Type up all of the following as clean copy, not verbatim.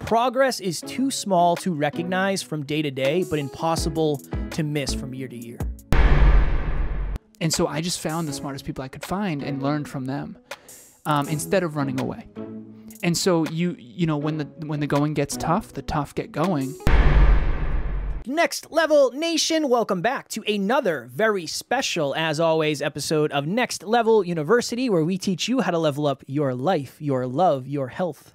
Progress is too small to recognize from day to day, but impossible to miss from year to year. And so I just found the smartest people I could find and learned from them instead of running away. And so you know, when the going gets tough, the tough get going. Next Level Nation, welcome back to another very special, as always, episode of Next Level University, where we teach you how to level up your life, your love, your health,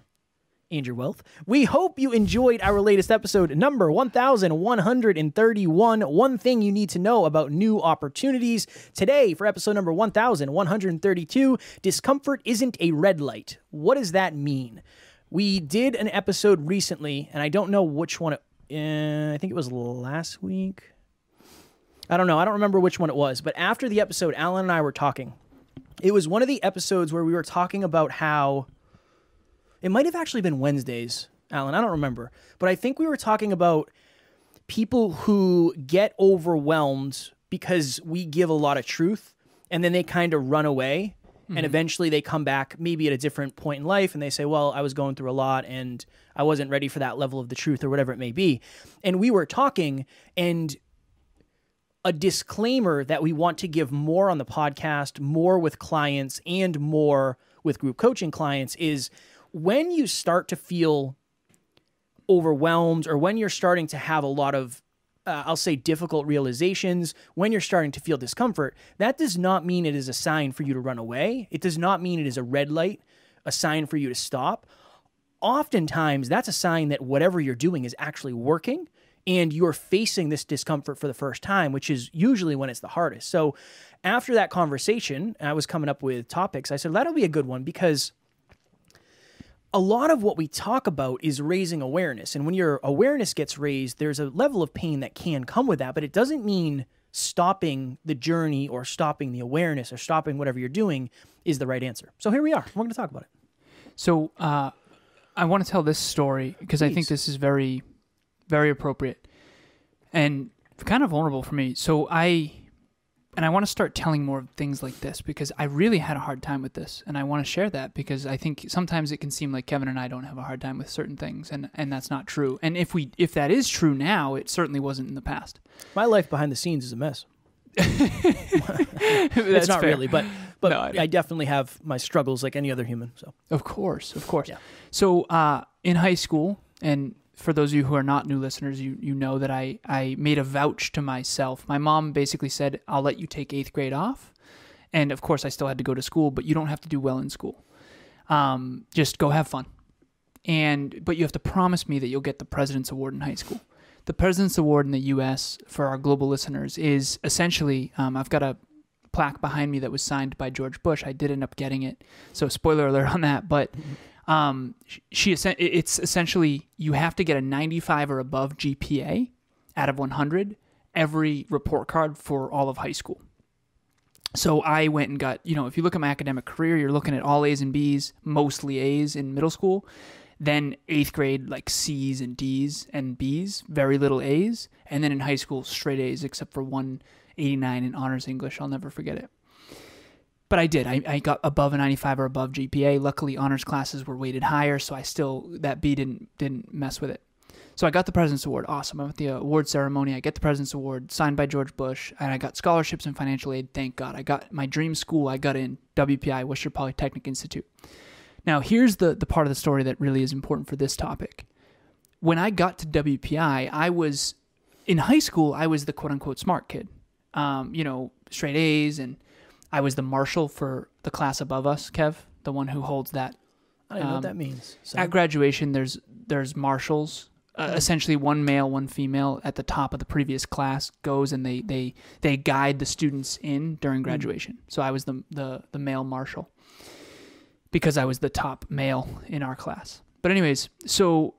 and your wealth. We hope you enjoyed our latest episode, number 1131. One thing you need to know about new opportunities. Today, for episode number 1132, discomfort isn't a red light. What does that mean? We did an episode recently, and I don't know which one I think it was last week. I don't know. I don't remember which one it was. But after the episode, Alan and I were talking. It was one of the episodes where we were talking about how... It might have actually been Wednesdays, Alan. I don't remember. But I think we were talking about people who get overwhelmed because we give a lot of truth, and then they kind of run away. And eventually they come back maybe at a different point in life and they say, well, I was going through a lot and I wasn't ready for that level of the truth or whatever it may be. And we were talking, and a disclaimer that we want to give more on the podcast, more with clients and more with group coaching clients, is when you start to feel overwhelmed or when you're starting to have a lot of I'll say difficult realizations, when you're starting to feel discomfort, that does not mean it is a sign for you to run away. It does not mean it is a red light, a sign for you to stop. Oftentimes, that's a sign that whatever you're doing is actually working and you're facing this discomfort for the first time, which is usually when it's the hardest. So after that conversation, I was coming up with topics. I said, that'll be a good one because a lot of what we talk about is raising awareness. And when your awareness gets raised, there's a level of pain that can come with that, but it doesn't mean stopping the journey or stopping the awareness or stopping whatever you're doing is the right answer. So here we are. We're going to talk about it. So I want to tell this story because I think this is very, very appropriate and kind of vulnerable for me. So I want to start telling more things like this because I really had a hard time with this, and I want to share that because I think sometimes it can seem like Kevin and I don't have a hard time with certain things, and that's not true. And if that is true now, it certainly wasn't in the past. My life behind the scenes is a mess. It's not fair. Really, but no, I definitely have my struggles like any other human. So of course. Yeah. So in high school, and for those of you who are not new listeners, you know that I made a vouch to myself. My mom basically said, I'll let you take 8th grade off. And of course, I still had to go to school, but you don't have to do well in school. Just go have fun. But you have to promise me that you'll get the President's Award in high school. The President's Award in the U.S., for our global listeners, is essentially, I've got a plaque behind me that was signed by George Bush. I did end up getting it. So spoiler alert on that. But it's essentially you have to get a 95 or above GPA out of 100 every report card for all of high school. So I went and got, if you look at my academic career, you're looking at all A's and B's, mostly A's in middle school, then 8th grade like C's and D's and B's, very little A's, and then in high school straight A's except for 189 in honors English. I'll never forget it. But I did. I got above a 95 or above GPA. Luckily, honors classes were weighted higher, so that B didn't mess with it. So I got the President's Award. Awesome. I'm at the award ceremony. I get the President's Award signed by George Bush, and I got scholarships and financial aid. Thank God. I got my dream school. I got in WPI, Worcester Polytechnic Institute. Now, here's the part of the story that really is important for this topic. When I got to WPI, in high school, I was the quote-unquote smart kid. Straight A's, and I was the marshal for the class above us, Kev, the one who holds that. I don't know what that means. So. At graduation, there's marshals. Essentially, one male, one female at the top of the previous class goes and they guide the students in during graduation. So I was the male marshal because I was the top male in our class. But anyways, so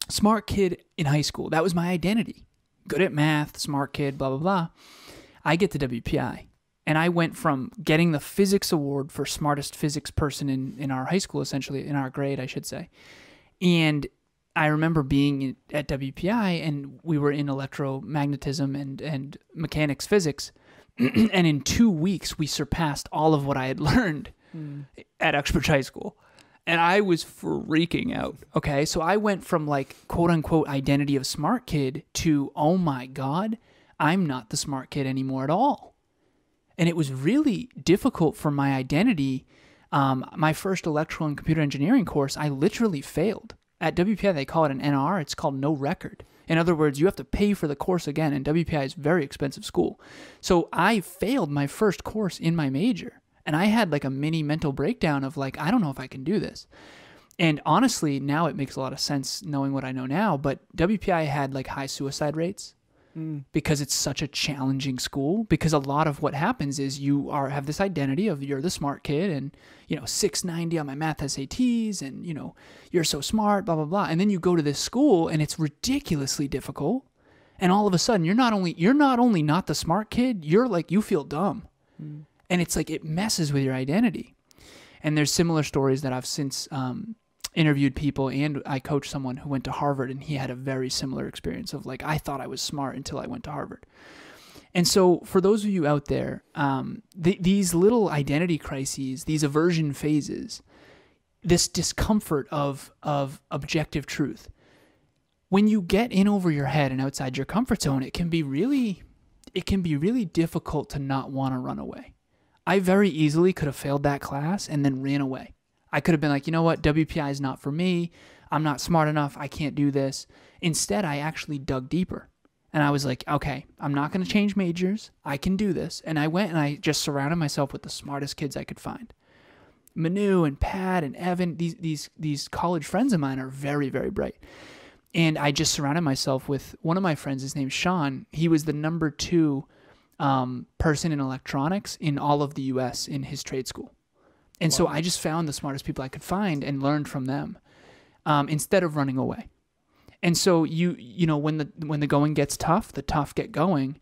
smart kid in high school. That was my identity. Good at math, smart kid, blah, blah, blah. I get to WPI. And I went from getting the physics award for smartest physics person in our high school, essentially, in our grade, I should say. And I remember being at WPI, and we were in electromagnetism and mechanics physics. And in 2 weeks, we surpassed all of what I had learned at Uxbridge High School. And I was freaking out. Okay. So I went from like quote unquote identity of smart kid to, oh my God, I'm not the smart kid anymore at all. And it was really difficult for my identity. My first electrical and computer engineering course, I literally failed. At WPI, they call it an NR. It's called no record. In other words, you have to pay for the course again, and WPI is a very expensive school. So I failed my first course in my major. And I had like a mini mental breakdown of like, I don't know if I can do this. And honestly, now it makes a lot of sense knowing what I know now. But WPI had like high suicide rates because it's such a challenging school. Because a lot of what happens is you have this identity of you're the smart kid and, 690 on my math SATs and, you're so smart, blah, blah, blah. And then you go to this school and it's ridiculously difficult. And all of a sudden, you're not only not the smart kid, you're like, you feel dumb. And it's like it messes with your identity. And there's similar stories that I've since interviewed people, and I coached someone who went to Harvard, and he had a very similar experience of like, I thought I was smart until I went to Harvard. And so for those of you out there, these little identity crises, these aversion phases, this discomfort of objective truth, when you get in over your head and outside your comfort zone, it can be really difficult to not want to run away. I very easily could have failed that class and then ran away. I could have been like, you know what, WPI is not for me. I'm not smart enough. I can't do this. Instead, I actually dug deeper. And I was like, okay, I'm not going to change majors. I can do this. And I went and I just surrounded myself with the smartest kids I could find. Manu and Pat and Evan, these college friends of mine are very, very bright. And I just surrounded myself with one of my friends. His name's Sean. He was the number 2 person in electronics in all of the U.S. in his trade school. And so I just found the smartest people I could find and learned from them instead of running away. And so when the going gets tough, the tough get going.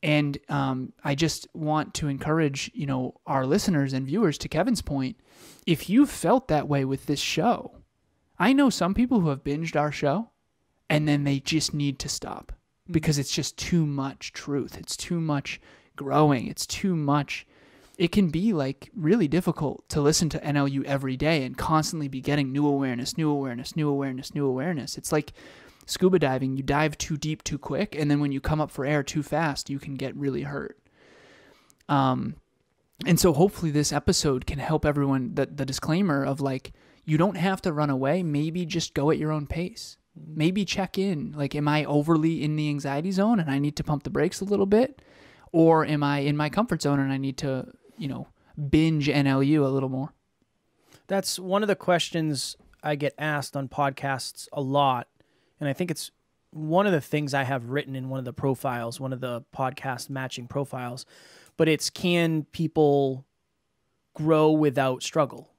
And I just want to encourage, our listeners and viewers, to Kevin's point, if you felt that way with this show, I know some people who have binged our show and then they just need to stop because it's just too much truth. It's too much growing. It's too much. It can be like really difficult to listen to NLU every day and constantly be getting new awareness, new awareness, new awareness, new awareness. It's like scuba diving. You dive too deep too quick, and then when you come up for air too fast, you can get really hurt. And so hopefully this episode can help everyone, the disclaimer of like, you don't have to run away. Maybe just go at your own pace. Maybe check in. Like, am I overly in the anxiety zone and I need to pump the brakes a little bit? Or am I in my comfort zone and I need to, binge NLU a little more? That's one of the questions I get asked on podcasts a lot. And I think it's one of the things I have written in one of the profiles, one of the podcast matching profiles. But it's, can people grow without struggle?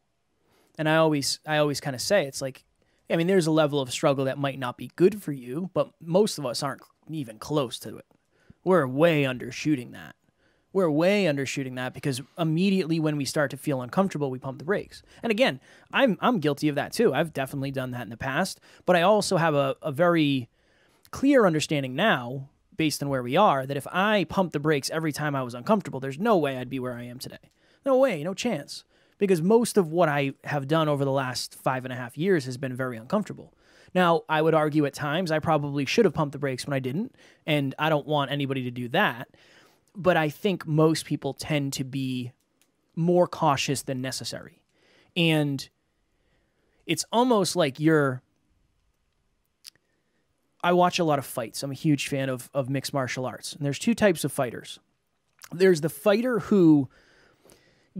And I always kind of say, it's like, I mean, there's a level of struggle that might not be good for you, but most of us aren't even close to it. We're way undershooting that. We're way undershooting that because immediately when we start to feel uncomfortable, we pump the brakes. And again, I'm guilty of that too. I've definitely done that in the past, but I also have a very clear understanding now, based on where we are, that if I pumped the brakes every time I was uncomfortable, there's no way I'd be where I am today. No way, no chance. Because most of what I have done over the last 5.5 years has been very uncomfortable. Now, I would argue at times I probably should have pumped the brakes when I didn't, and I don't want anybody to do that. But I think most people tend to be more cautious than necessary. And it's almost like I watch a lot of fights. I'm a huge fan of mixed martial arts. And there's 2 types of fighters. There's the fighter who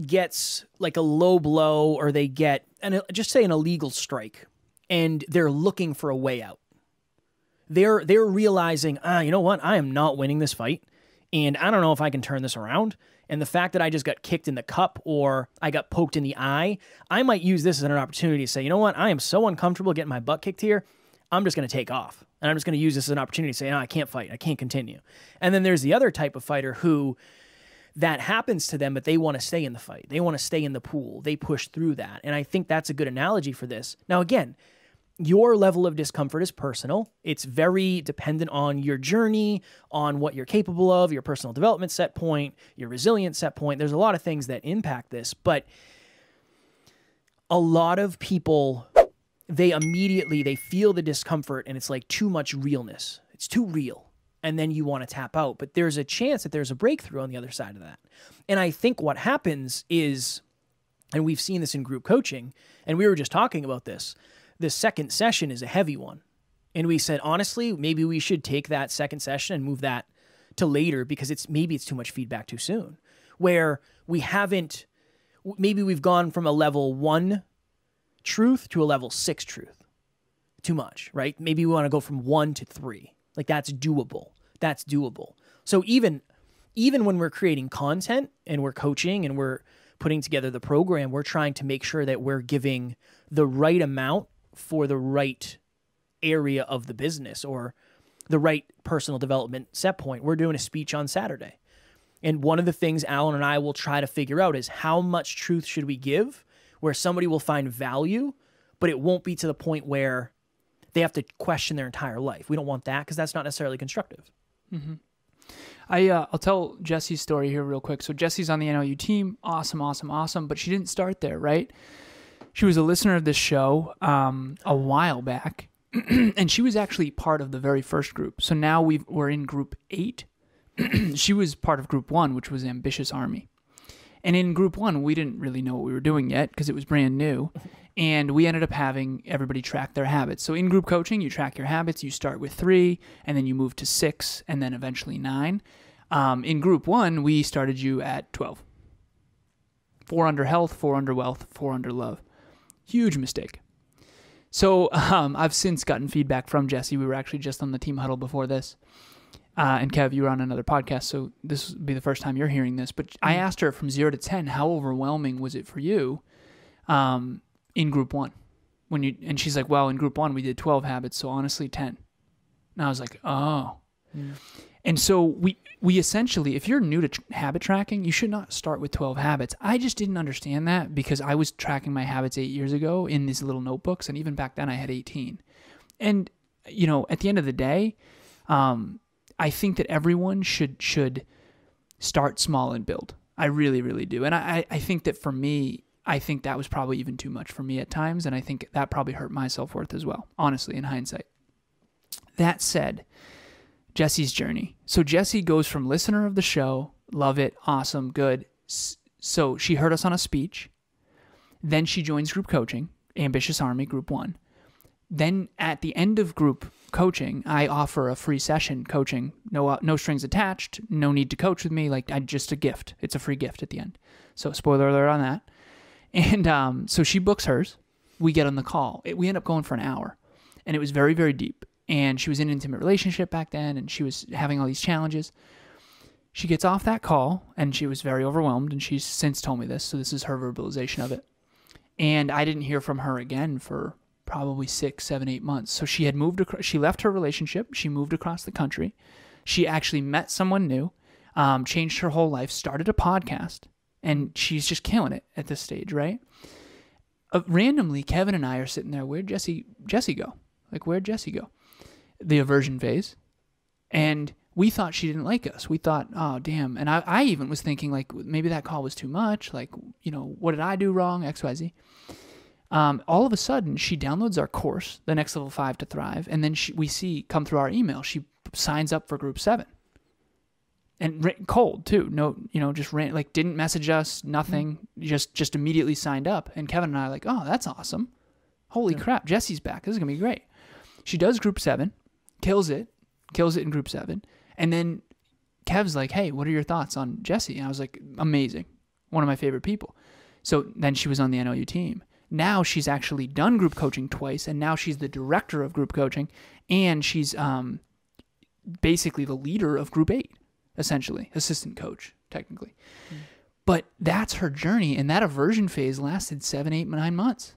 gets like a low blow, or they get, just say, an illegal strike, and they're looking for a way out. They're realizing, you know what? I am not winning this fight, and I don't know if I can turn this around. And the fact that I just got kicked in the cup or I got poked in the eye, I might use this as an opportunity to say, you know what? I am so uncomfortable getting my butt kicked here. I'm just going to take off. And I'm just going to use this as an opportunity to say, no, I can't fight. I can't continue. And then there's the other type of fighter who that happens to them, but they want to stay in the fight. They want to stay in the pool. They push through that. And I think that's a good analogy for this. Now, again, your level of discomfort is personal. It's very dependent on your journey, on what you're capable of, your personal development set point, your resilience set point. There's a lot of things that impact this, but a lot of people, they feel the discomfort and it's like too much realness. It's too real. And then you want to tap out. But there's a chance that there's a breakthrough on the other side of that. And I think what happens is, and we've seen this in group coaching, and we were just talking about this, the second session is a heavy one. And we said, honestly, maybe we should take that second session and move that to later because maybe it's too much feedback too soon. Where maybe we've gone from a level 1 truth to a level 6 truth. Too much, right? Maybe we want to go from 1 to 3. Like that's doable. That's doable. So even when we're creating content and we're coaching and we're putting together the program, we're trying to make sure that we're giving the right amount for the right area of the business or the right personal development set point. We're doing a speech on Saturday. And one of the things Alan and I will try to figure out is how much truth should we give where somebody will find value, but it won't be to the point where they have to question their entire life. We don't want that because that's not necessarily constructive. Mm-hmm. I'll tell Jesse's story here real quick. So Jesse's on the NLU team. Awesome. But she didn't start there, right? She was a listener of this show a while back. And she was actually part of the very first group. So now we're in group 8. She was part of group 1, which was Ambitious Army. And in group 1, we didn't really know what we were doing yet because it was brand new. And we ended up having everybody track their habits. So in group coaching, you track your habits. You start with 3, and then you move to 6, and then eventually 9. In group 1, we started you at 12. 4 under health, 4 under wealth, 4 under love. Huge mistake. So I've since gotten feedback from Jesse. We were actually just on the team huddle before this. And Kev, you were on another podcast, so this will be the first time you're hearing this. But I asked her from 0 to 10, how overwhelming was it for you in group 1? And she's like, well, in group 1, we did 12 habits, so honestly 10. And I was like, oh. Mm. And so we essentially, if you're new to habit tracking, you should not start with 12 habits. I just didn't understand that because I was tracking my habits 8 years ago in these little notebooks, and even back then I had 18. And, at the end of the day, I think that everyone should start small and build. I really, really do. And I think that for me, I think that was probably even too much for me at times, and I think that probably hurt my self-worth as well, honestly, in hindsight. That said, Jesse's journey. So Jesse goes from listener of the show, love it, awesome, good. So she heard us on a speech. Then she joins group coaching, Ambitious Army, group 1. Then at the end of group coaching, I offer a free session coaching, no strings attached, no need to coach with me, just a gift. It's a free gift at the end. So spoiler alert on that. And so she books hers. We get on the call. We end up going for an hour. And it was very, very deep. And she was in an intimate relationship back then, and she was having all these challenges. She gets off that call, and she was very overwhelmed, and she's since told me this, so this is her verbalization of it. And I didn't hear from her again for probably 6, 7, 8 months. So she had she left her relationship, she moved across the country. She actually met someone new, changed her whole life, started a podcast, and she's just killing it at this stage, right? Randomly, Kevin and I are sitting there, where'd Jesse go? Where'd Jesse go? The aversion phase. And we thought she didn't like us. We thought, oh, damn. And I even was thinking, maybe that call was too much. What did I do wrong? XYZ. All of a sudden, she downloads our course, The Next Level 5 to Thrive, and then we see come through our email, she signs up for group 7. And cold, too. No, just didn't message us, nothing, just immediately signed up. And Kevin and I are like, oh, that's awesome. Holy crap, Jesse's back. This is going to be great. She does group 7, kills it in group 7. And then Kev's like, hey, what are your thoughts on Jesse? And I was like, amazing. One of my favorite people. So then she was on the NLU team. Now she's actually done group coaching twice, and now she's the director of group coaching, and she's basically the leader of group 8, essentially, assistant coach, technically. Mm. But that's her journey, and that aversion phase lasted 7, 8, 9 months.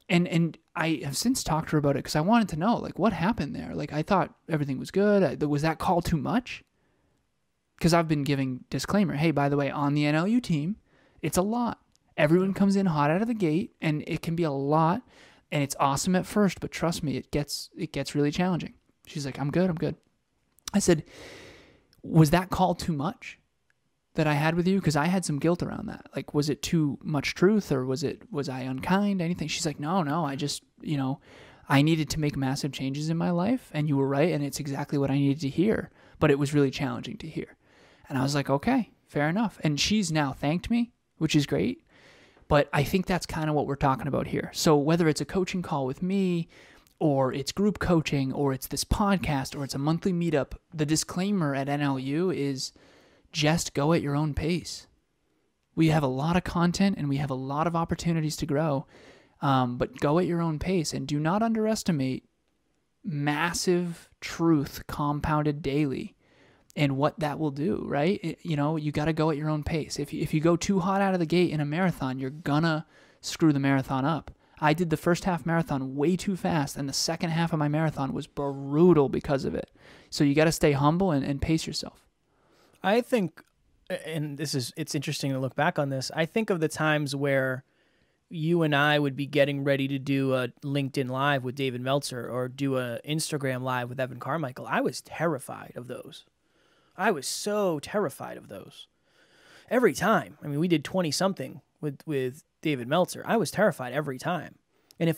And I have since talked to her about it because I wanted to know, what happened there? I thought everything was good. Was that call too much? Because I've been giving disclaimer, hey, by the way, on the NLU team, it's a lot. Everyone comes in hot out of the gate, and it can be a lot, and it's awesome at first, but trust me, it gets really challenging. She's like, I'm good. I said, was that call too much? that I had with you? Because I had some guilt around that. Like, was it too much truth, or was I unkind? Anything? She's like, no, I just, I needed to make massive changes in my life, and you were right, and it's exactly what I needed to hear. But it was really challenging to hear. And I was like, okay, fair enough. And she's now thanked me, which is great. But I think that's kind of what we're talking about here. So whether it's a coaching call with me, or it's group coaching, or it's this podcast, or it's a monthly meetup, the disclaimer at NLU is just go at your own pace. We have a lot of content and we have a lot of opportunities to grow, but go at your own pace, and do not underestimate massive truth compounded daily and what that will do, right? You got to go at your own pace. If you go too hot out of the gate in a marathon, you're gonna screw the marathon up. I did the first half marathon way too fast, and the second half of my marathon was brutal because of it. So you got to stay humble and pace yourself. I think, and it's interesting to look back on this, I think of the times where you and I would be getting ready to do a LinkedIn Live with David Meltzer or do a Instagram Live with Evan Carmichael. I was terrified of those. I was so terrified of those. Every time. I mean, we did 20-something with David Meltzer. I was terrified every time. And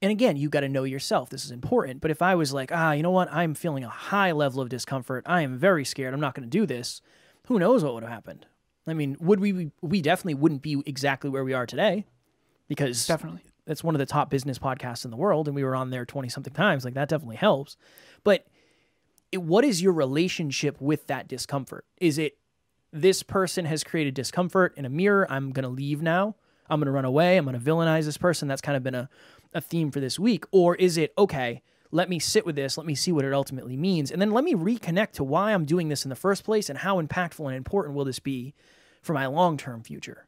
again, you got to know yourself. This is important. But if I was like, you know what? I'm feeling a high level of discomfort. I am very scared. I'm not going to do this. Who knows what would have happened? I mean, we definitely wouldn't be exactly where we are today, because definitely that's one of the top business podcasts in the world, and we were on there 20-something times. Like, that definitely helps. But what is your relationship with that discomfort? Is it, this person has created discomfort in a mirror, I'm going to leave now, I'm going to run away, I'm going to villainize this person? That's kind of been a theme for this week. Or is it, okay, let me sit with this, let me see what it ultimately means, and then let me reconnect to why I'm doing this in the first place and how impactful and important will this be for my long-term future?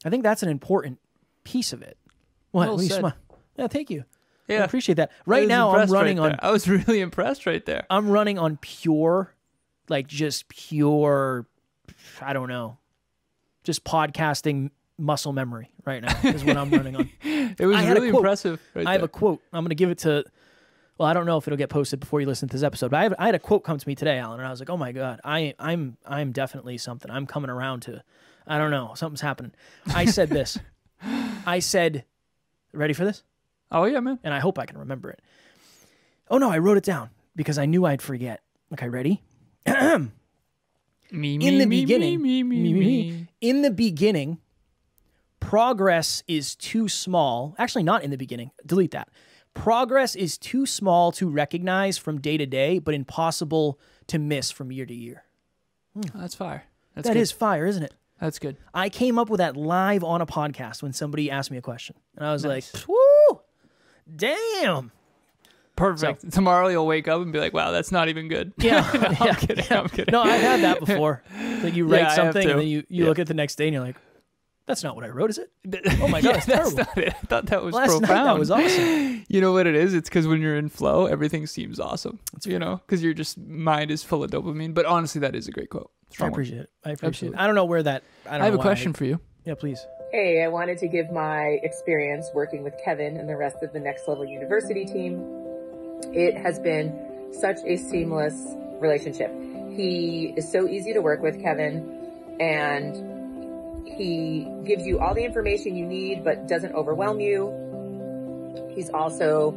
I think that's an important piece of it. Well said. Yeah, thank you. Yeah. I appreciate that. Right now, I'm running on... I was really impressed right there. I'm running on pure, I don't know, just podcasting muscle memory right now is what I'm running on. It was really impressive. I have a quote. I'm going to give it to, well, I don't know if it'll get posted before you listen to this episode, but I had a quote come to me today, Alan, and I was like, oh my God, I'm definitely something. I'm coming around to, I don't know, something's happening. I said this. I said, ready for this? Oh yeah, man. And I hope I can remember it. Oh no, I wrote it down because I knew I'd forget. Okay, ready? In the beginning, progress is too small. Actually, not in the beginning. Delete that. Progress is too small to recognize from day to day, but impossible to miss from year to year. Oh, that's fire. That is fire, isn't it? That's good. I came up with that live on a podcast when somebody asked me a question. And I was like, woo, damn. Perfect. So, tomorrow you'll wake up and be like, wow, that's not even good. Yeah. No, I'm kidding. No, I've had that before. Like, you write something and then you look at the next day and you're like, that's not what I wrote, is it? Oh my God, that's terrible. Not it. I thought that was Last profound. Night, that was awesome. You know what it is? It's because when you're in flow, everything seems awesome. Because your mind is full of dopamine. But honestly, that is a great quote. I appreciate it. Absolutely. I don't know where that... I have a question for you. Yeah, please. Hey, I wanted to give my experience working with Kevin and the rest of the Next Level University team. It has been such a seamless relationship. He is so easy to work with, Kevin, and he gives you all the information you need, but doesn't overwhelm you. He's also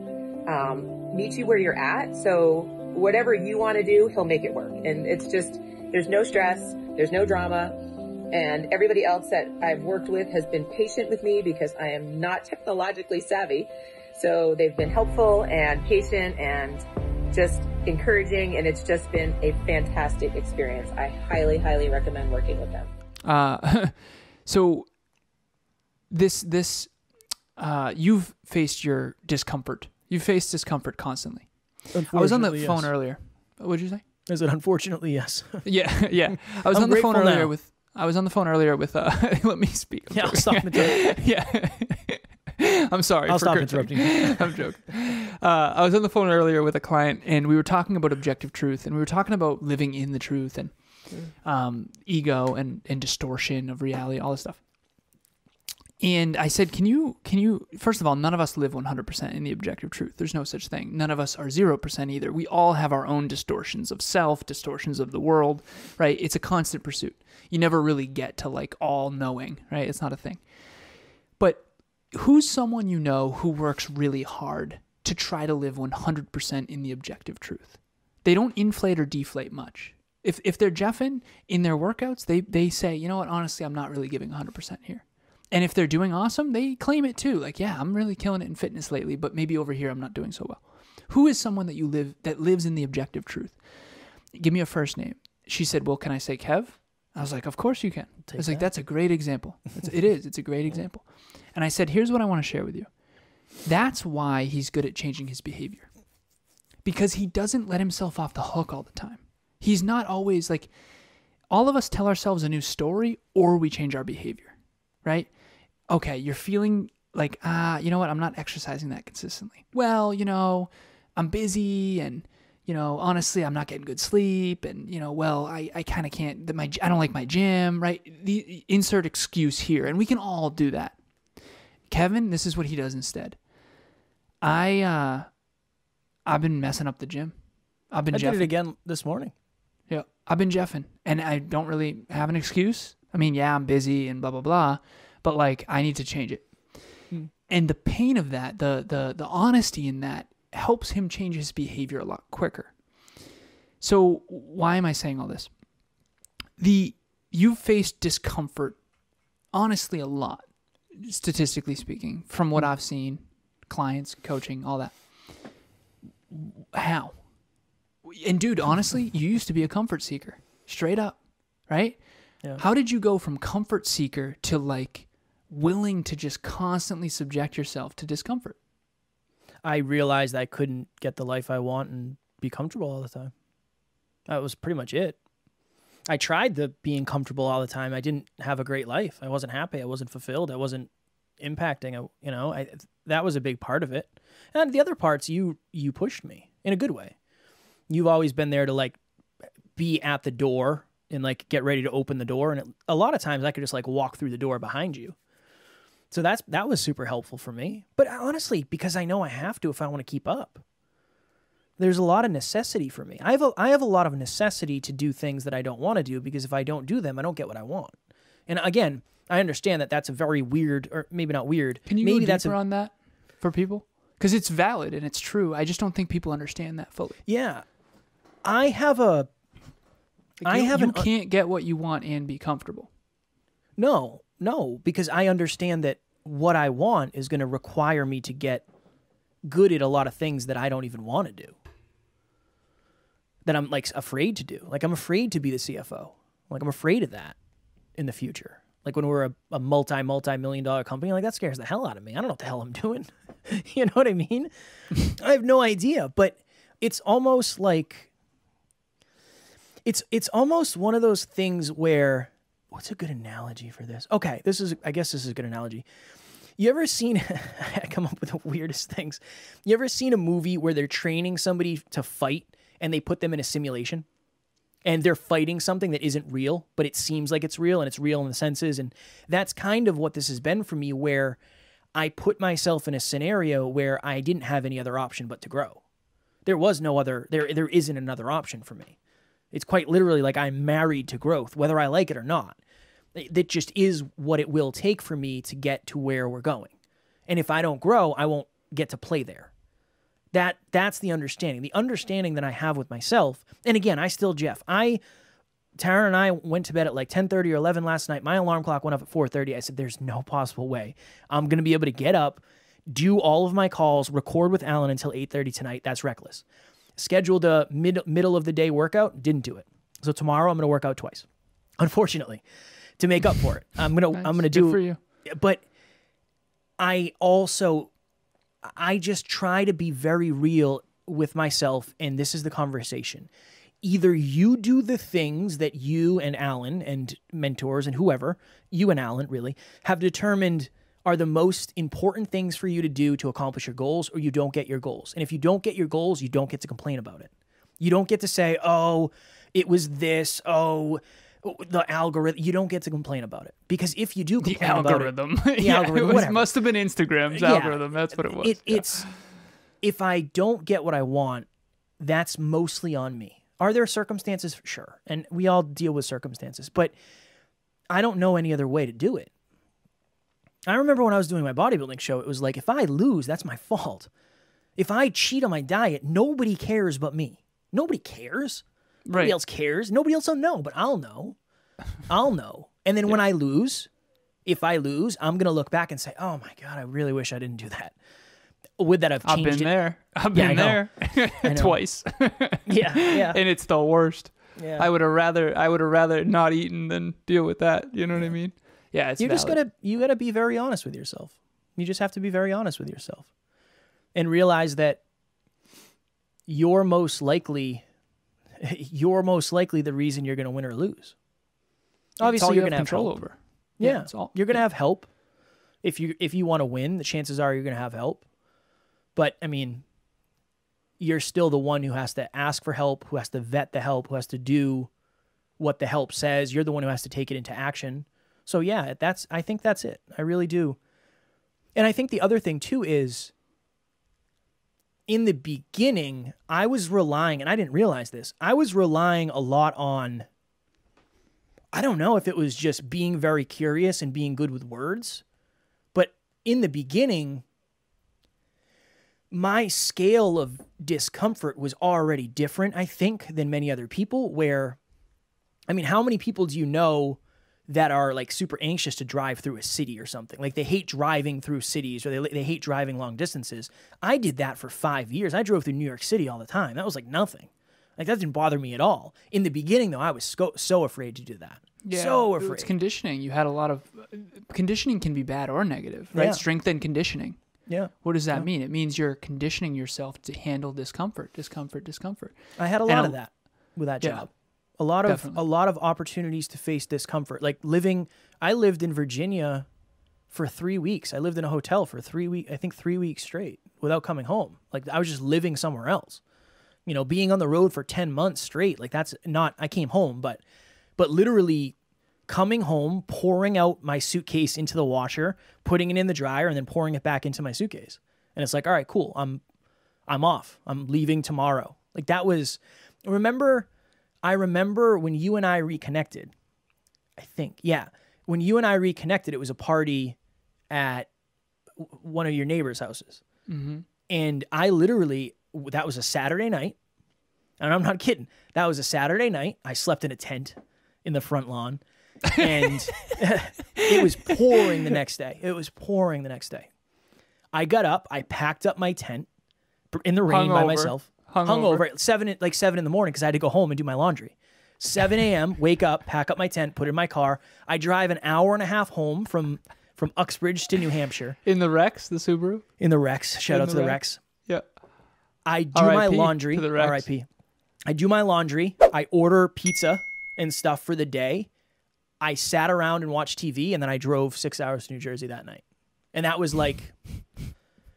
meets you where you're at. So whatever you want to do, he'll make it work. And it's just, there's no stress, there's no drama. And everybody else that I've worked with has been patient with me because I am not technologically savvy. So they've been helpful and patient and just encouraging. And it's just been a fantastic experience. I highly, highly recommend working with them. So you've faced your discomfort. You've faced discomfort constantly. I was on the phone earlier. What did you say? Is it unfortunately? Yes. Yeah. I was on the phone earlier with let me speak. I'll stop interrupting. Yeah. I'm sorry. I'll stop interrupting you. I'm joking. I was on the phone earlier with a client, and we were talking about objective truth, and we were talking about living in the truth and ego and distortion of reality, all this stuff. And I said, can you, first of all, none of us live 100% in the objective truth. There's no such thing. None of us are 0% either. We all have our own distortions of self, distortions of the world, right? It's a constant pursuit. You never really get to like all knowing, right? It's not a thing. But who's someone you know who works really hard to try to live 100% in the objective truth? They don't inflate or deflate much. If they're Jeffing in their workouts, they say, you know what, honestly, I'm not really giving 100% here. And if they're doing awesome, they claim it too. Like, yeah, I'm really killing it in fitness lately, but maybe over here I'm not doing so well. Who is someone that lives in the objective truth? Give me a first name. She said, well, can I say Kev? I was like, of course you can. I was like, that's a great example. It's a great example. And I said, here's what I want to share with you. That's why he's good at changing his behavior. Because he doesn't let himself off the hook all the time. He's not always like, all of us tell ourselves a new story or we change our behavior, right? Okay, you're feeling like, you know what, I'm not exercising that consistently. Well, you know, I'm busy and, you know, honestly, I'm not getting good sleep and, you know, well, I kind of can't, I don't like my gym, right? The insert excuse here, and we can all do that. Kevin, this is what he does instead. I've been messing up the gym. I did it again this morning. Yeah, I've been jeffing, and I don't really have an excuse. I mean, yeah, I'm busy and blah, blah, blah, but like I need to change it. And the pain of that, the honesty in that helps him change his behavior a lot quicker. So why am I saying all this? You've faced discomfort, honestly, a lot, statistically speaking, from what I've seen, clients, coaching, all that. How? And dude, honestly, you used to be a comfort seeker, straight up, right? Yeah. How did you go from comfort seeker to like willing to just constantly subject yourself to discomfort? I realized I couldn't get the life I want and be comfortable all the time. That was pretty much it. I tried the being comfortable all the time. I didn't have a great life. I wasn't happy. I wasn't fulfilled. I wasn't impacting. That was a big part of it. And the other parts, you pushed me in a good way. You've always been there to like be at the door and like get ready to open the door. And a lot of times I could just like walk through the door behind you. So that was super helpful for me. But honestly, because I know I have to if I want to keep up. There's a lot of necessity for me. I have a lot of necessity to do things that I don't want to do, because if I don't do them, I don't get what I want. And again, I understand that that's a very weird, or maybe not weird. Can you maybe go deeper on that for people? Because it's valid and it's true. I just don't think people understand that fully. Yeah. I have a... You can't get what you want and be comfortable. No, because I understand that what I want is going to require me to get good at a lot of things that I don't even want to do. That I'm like afraid to do. Like I'm afraid to be the CFO. Like I'm afraid of that in the future. Like when we're a multi-million dollar company, like that scares the hell out of me. I don't know what the hell I'm doing. You know what I mean? I have no idea, but it's almost like, it's almost one of those things where, what's a good analogy for this? Okay, I guess this is a good analogy. You ever seen, I come up with the weirdest things. You ever seen a movie where they're training somebody to fight and they put them in a simulation? And they're fighting something that isn't real, but it seems like it's real, and it's real in the senses. And that's kind of what this has been for me, where I put myself in a scenario where I didn't have any other option but to grow. There was no other, there isn't another option for me. It's quite literally like I'm married to growth, whether I like it or not. That just is what it will take for me to get to where we're going. And if I don't grow, I won't get to play there. That's the understanding. The understanding that I have with myself. And again, I still Jeff. Taryn and I went to bed at like 10:30 or 11 last night. My alarm clock went up at 4:30. I said, there's no possible way I'm going to be able to get up, do all of my calls, record with Alan until 8:30 tonight. That's reckless. Scheduled a middle of the day workout. Didn't do it. So tomorrow I'm going to work out twice, unfortunately, to make up for it. I'm gonna do. Good for you. But I just try to be very real with myself, and this is the conversation. Either you do the things that you and Alan and mentors and whoever, you and Alan really, have determined are the most important things for you to do to accomplish your goals, or you don't get your goals. And if you don't get your goals, you don't get to complain about it. You don't get to say, oh, it was this, oh, The algorithm, you don't get to complain about it, because if you do The complain about algorithm. it, the algorithm, whatever. Must have been Instagram's algorithm. That's what it was. It's if I don't get what I want, that's mostly on me. Are there circumstances? Sure. And we all deal with circumstances, but I don't know any other way to do it. I remember when I was doing my bodybuilding show, it was like, if I lose, that's my fault. If I cheat on my diet, nobody cares but me. Nobody cares. Nobody else cares. Nobody else will know, but I'll know. I'll know. And then when I lose, if I lose, I'm going to look back and say, oh my God, I really wish I didn't do that. Would that have changed I've been there. I've been there twice. Yeah. And it's the worst. Yeah. I would have rather not eaten than deal with that. You know what I mean? Yeah, it's you gotta be very honest with yourself. You just have to be very honest with yourself. And realize that you're most likely the reason you're going to win or lose. Obviously, you're going to have control help. over. Yeah, you're going to have help. If you want to win, the chances are you're going to have help. But I mean, you're still the one who has to ask for help, who has to vet the help, who has to do what the help says. You're the one who has to take it into action. So yeah, I think that's it. I really do. And I think the other thing too is, in the beginning, I was relying, and I didn't realize this, I was relying a lot on, I don't know if it was just being very curious and being good with words, but in the beginning, my scale of discomfort was already different, I think, than many other people, where, I mean, how many people do you know that are like super anxious to drive through a city or something? Like they hate driving through cities, or they hate driving long distances. I did that for 5 years. I drove through New York City all the time. That was like nothing. Like that didn't bother me at all. In the beginning though, I was so afraid to do that. Yeah, so afraid. It's conditioning. You had a lot of conditioning can be bad or negative, right? Yeah. Strength and conditioning. Yeah. What does that mean? It means you're conditioning yourself to handle discomfort. I had a lot of that with that job. A lot of opportunities to face discomfort. Like I lived in Virginia for 3 weeks. I lived in a hotel for 3 weeks, I think 3 weeks straight without coming home. Like I was just living somewhere else. You know, being on the road for 10 months straight. Like I came home, but literally coming home, pouring out my suitcase into the washer, putting it in the dryer, and then pouring it back into my suitcase. And it's like, all right, cool. I'm off. I'm leaving tomorrow. Like that was, I remember when you and I reconnected, I think. Yeah. When you and I reconnected, it was a party at one of your neighbors' houses. Mm-hmm. And that was a Saturday night. And I'm not kidding. That was a Saturday night. I slept in a tent in the front lawn. And it was pouring the next day. I got up. I packed up my tent in the rain by myself. Hungover at 7 in the morning because I had to go home and do my laundry. 7 a.m., wake up, pack up my tent, put it in my car. I drive an hour and a half home from Uxbridge to New Hampshire. In the Rex, the Subaru? In the Rex. Shout out to the Rex. Yeah. I do my laundry. To the Rex. R.I.P. I do my laundry. I order pizza and stuff for the day. I sat around and watched TV, and then I drove 6 hours to New Jersey that night. And that was like...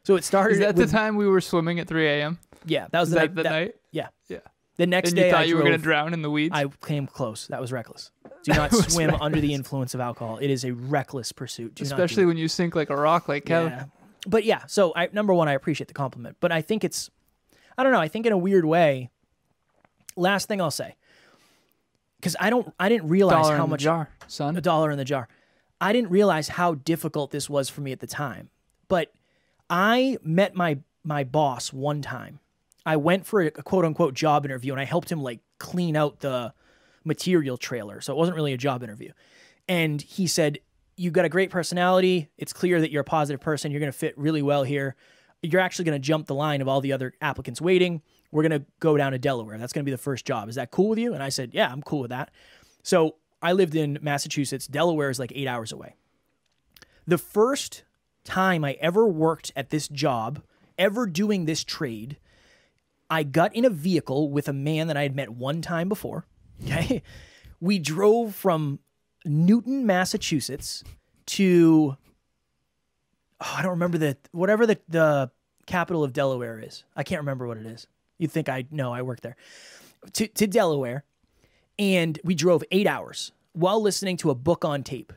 So it started... Is that the time we were swimming at 3 a.m.? Yeah, that was the night. Yeah. Yeah. The next and day, you thought you were going to drown in the weeds? I came close. That was reckless. Do not swim under the influence of alcohol. It is a reckless pursuit. Especially when you sink like a rock, like Kevin. Yeah. But yeah, so number one, I appreciate the compliment. But I think I don't know. I think in a weird way. Last thing I'll say, because I didn't realize how much jar, son. $1 in the jar. I didn't realize how difficult this was for me at the time. But I met my boss one time. I went for a quote unquote job interview, and I helped him like clean out the material trailer. So it wasn't really a job interview. And he said, "You've got a great personality. It's clear that you're a positive person. You're going to fit really well here. You're actually going to jump the line of all the other applicants waiting. We're going to go down to Delaware. That's going to be the first job. Is that cool with you?" And I said, "Yeah, I'm cool with that." So I lived in Massachusetts. Delaware is like 8 hours away. The first time I ever worked at this job, ever doing this trade, I got in a vehicle with a man that I had met one time before. Okay. We drove from Newton, Massachusetts to, I don't remember whatever the capital of Delaware is. I can't remember what it is. You'd think I know, I worked there. To Delaware. And we drove 8 hours while listening to a book on tape.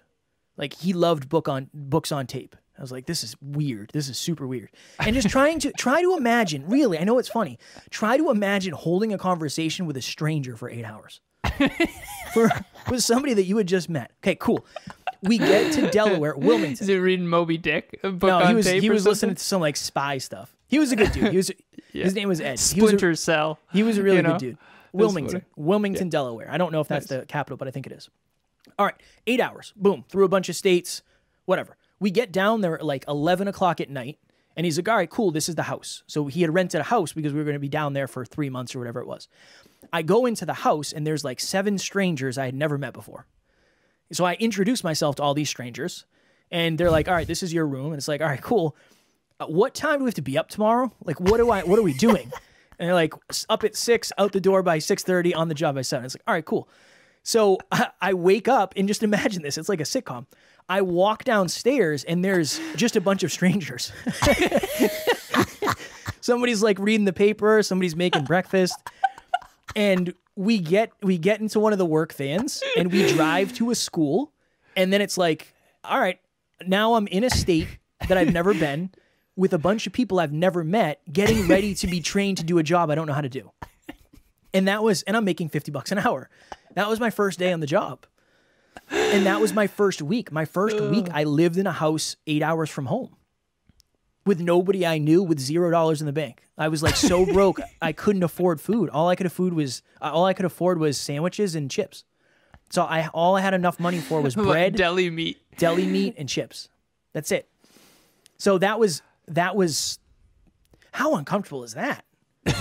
Like, he loved books on tape. I was like, this is weird. This is super weird. And just try to imagine, really, I know it's funny. Try to imagine holding a conversation with a stranger for 8 hours. with somebody that you had just met. Okay, cool. We get to Delaware, Wilmington. Is he reading Moby Dick? A book No, on he was tape he or was something? listening to some like spy stuff. He was a good dude. His name was Ed. Splinter Cell. He was a really You know? good dude. Funny. Wilmington, Delaware. I don't know if that's the capital, but I think it is. All right, 8 hours. Boom, through a bunch of states, whatever. We get down there at like 11 o'clock at night, and he's like, all right, cool, this is the house. So he had rented a house because we were going to be down there for 3 months or whatever it was. I go into the house, and there's like 7 strangers I had never met before. So I introduce myself to all these strangers, and they're like, all right, this is your room. And it's like, all right, cool. What time do we have to be up tomorrow? Like, what are we doing? And they're like, up at 6, out the door by 6:30, on the job by 7. It's like, all right, cool. So I wake up, and just imagine this. It's like a sitcom. I walk downstairs, and there's just a bunch of strangers. Somebody's like reading the paper. Somebody's making breakfast. And we get into one of the work vans, and we drive to a school. And then it's like, all right, now I'm in a state that I've never been with a bunch of people I've never met, getting ready to be trained to do a job I don't know how to do. And I'm making $50 an hour. That was my first day on the job. And that was my first week. My first week, I lived in a house 8 hours from home with nobody I knew, with $0 in the bank. I was like so broke, I couldn't afford food. All I could afford was sandwiches and chips. So all I had enough money for was bread, deli meat, and chips. That's it. So that was how uncomfortable is that?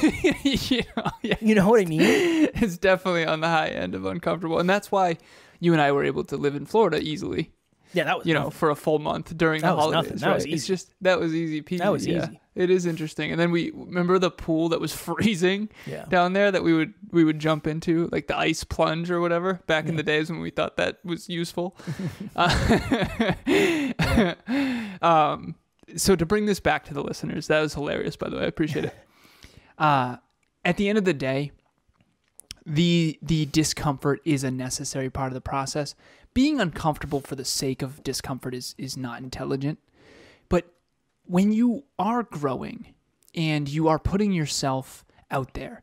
You know what I mean? It's definitely on the high end of uncomfortable, and that's why you and I were able to live in Florida easily. Yeah, that was for a full month during the holidays. That was right? easy. It's just that was easy peasy. That was easy. It is interesting. And then we remember the pool that was freezing down there that we would jump into, like the ice plunge or whatever, back in the days when we thought that was useful. So to bring this back to the listeners, that was hilarious, by the way. I appreciate it. At the end of the day, the discomfort is a necessary part of the process. Being uncomfortable for the sake of discomfort is not intelligent. But when you are growing and you are putting yourself out there,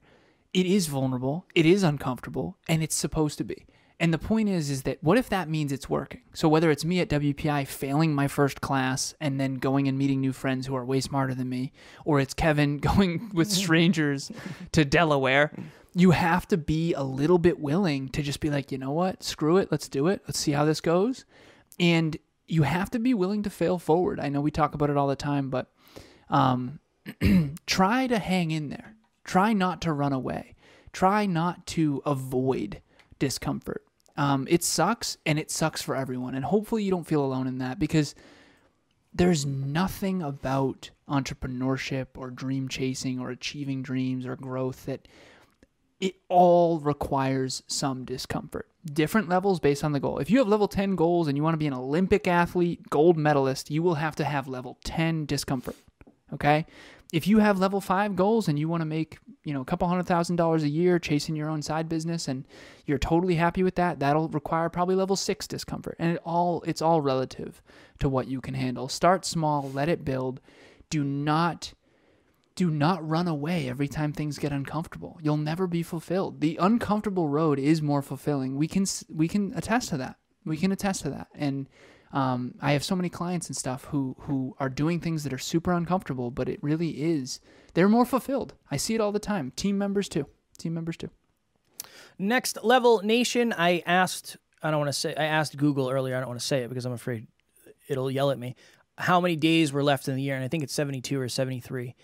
it is vulnerable, it is uncomfortable, and it's supposed to be. And the point is that what if that means it's working? So whether it's me at WPI failing my first class and then going and meeting new friends who are way smarter than me, or it's Kevin going with strangers to Delaware, you have to be a little bit willing to just be like, you know what, screw it, let's do it, let's see how this goes. And you have to be willing to fail forward. I know we talk about it all the time, but try to hang in there. Try not to run away. Try not to avoid discomfort. It sucks, and it sucks for everyone. And hopefully you don't feel alone in that, because there's nothing about entrepreneurship or dream chasing or achieving dreams or growth that it all requires some discomfort. Different levels based on the goal. If you have level 10 goals and you want to be an Olympic athlete, gold medalist, you will have to have level 10 discomfort. Okay? If you have level 5 goals and you want to make, a couple $100,000 a year chasing your own side business and you're totally happy with that, that'll require probably level 6 discomfort. And it's all relative to what you can handle. Start small, let it build. Do not run away every time things get uncomfortable. You'll never be fulfilled. The uncomfortable road is more fulfilling. We can attest to that. And I have so many clients and stuff who are doing things that are super uncomfortable, but it really is. They're more fulfilled. I see it all the time. Team members too. Next Level Nation, I asked Google earlier. I don't want to say it because I'm afraid it'll yell at me. How many days were left in the year? And I think it's 72 or 73.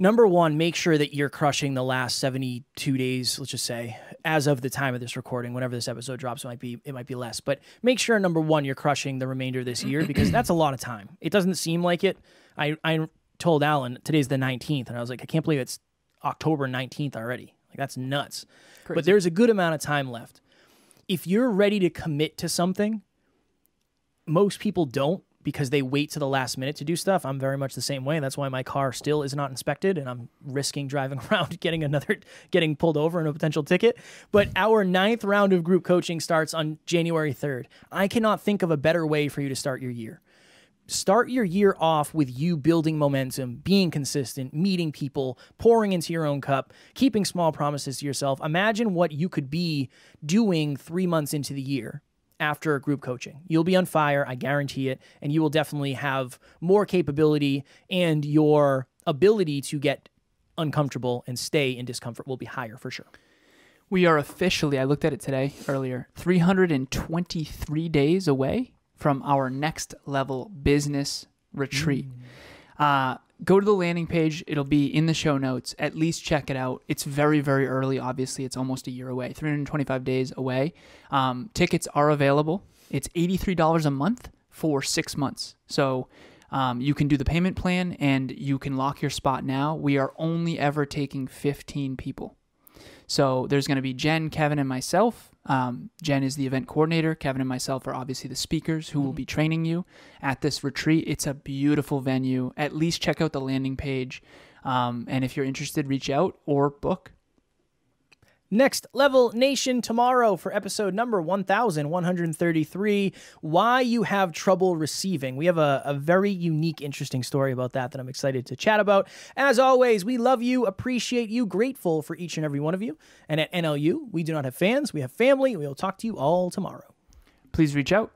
Number one, make sure that you're crushing the last 72 days, let's just say, as of the time of this recording. Whenever this episode drops, it might be less. But make sure, number one, you're crushing the remainder of this year, because that's a lot of time. It doesn't seem like it. I told Alan, today's the 19th, and I was like, I can't believe it's October 19th already. Like, that's nuts. Crazy. But there's a good amount of time left. If you're ready to commit to something, most people don't, because they wait to the last minute to do stuff. I'm very much the same way. That's why my car still is not inspected, and I'm risking driving around getting pulled over and a potential ticket. But our 9th round of group coaching starts on January 3rd. I cannot think of a better way for you to start your year. Start your year off with you building momentum, being consistent, meeting people, pouring into your own cup, keeping small promises to yourself. Imagine what you could be doing 3 months into the year after group coaching. You'll be on fire, I guarantee it, and you will definitely have more capability, and your ability to get uncomfortable and stay in discomfort will be higher for sure. We are officially, I looked at it today earlier, 323 days away from our next level business retreat. Go to the landing page. It'll be in the show notes. At least check it out. It's very, very early. Obviously, it's almost a year away, 325 days away. Tickets are available. It's $83 a month for 6 months. So you can do the payment plan and you can lock your spot now. We are only ever taking 15 people. So there's going to be Jen, Kevin, and myself. Jen is the event coordinator. Kevin and myself are obviously the speakers who will be training you at this retreat. It's a beautiful venue. At least check out the landing page. And if you're interested, reach out or book. Next Level Nation tomorrow for episode number 1133, Why You Have Trouble Receiving. We have a very unique, interesting story about that I'm excited to chat about. As always, we love you, appreciate you, grateful for each and every one of you. And at NLU, we do not have fans, we have family. We will talk to you all tomorrow. Please reach out.